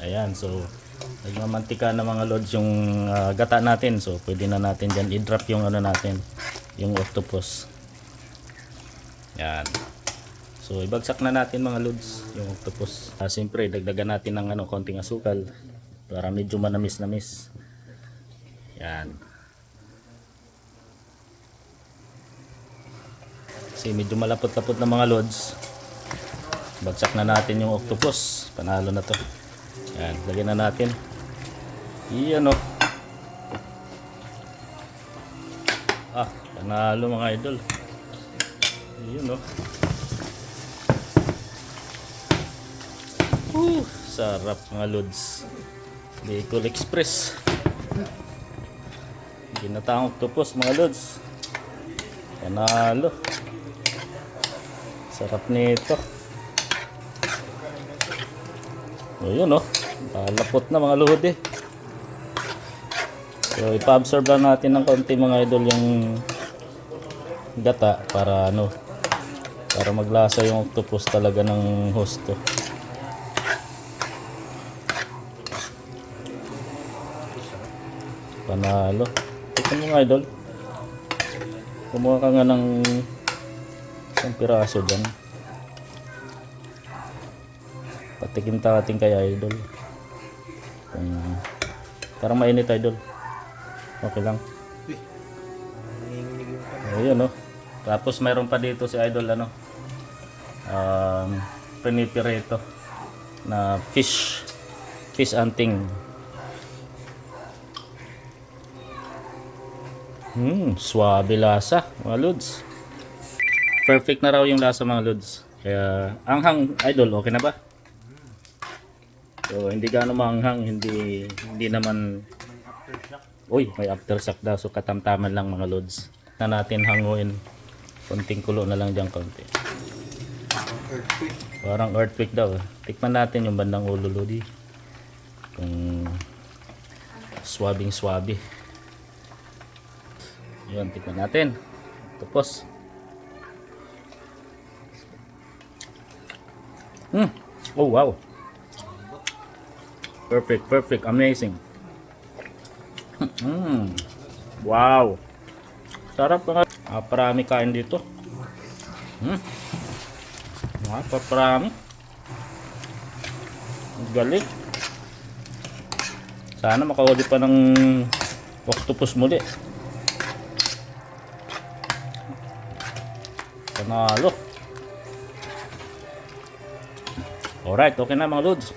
Ayan, so nagmamantika na mga lods yung gata natin. So pwede na natin dyan i-drop yung ano natin, yung octopus. Yan. So ibagsak na natin mga lods yung octopus. Siyempre dagdagan natin ng konting asukal para medyo manamis-namis. Yan. Kasi medyo malapot-lapot na mga lods. Bagsak na natin yung octopus. Panalo na to. Yan, lagyan na natin. Iyan o. Panalo mga idol. Iyan o. Sarap mga lods. Bicol Express. Ginataang octopus mga lods. Panalo. Sarap nito. Ayun oh. Lapot na mga luhod eh. So ipa-absorb lang natin ng konti mga idol yung gata para para maglasa yung octopus talaga ng husto. Panalo. Ito mga idol. Kumuha ka nga ng isang piraso dyan. Patikim tating kaya idol. Parang mainit idol. Okay lang. Ayun oh. Tapos mayroon pa dito si idol pinipirito na fish hunting. Swabe lasa mga lods. Perfect na raw yung lasa mga lods. Kaya anghang idol, okay na ba? So hindi gaano maanghang, hindi naman. Uy, may aftershock daw. So katamtaman lang mga lods. Na natin hanguin. Konting kulo na lang diyan konti. Parang earthquake daw. Tikman natin yung bandang ulo lodi. Kung swabing swabe. Yun, tikman natin. Tapos. Oh wow. Perfect, amazing. Wow. Sarap mga parami kain dito. Parami. Galing. Sana makahuli pa ng octopus muli. Panalo. Alright, okay na mga lods.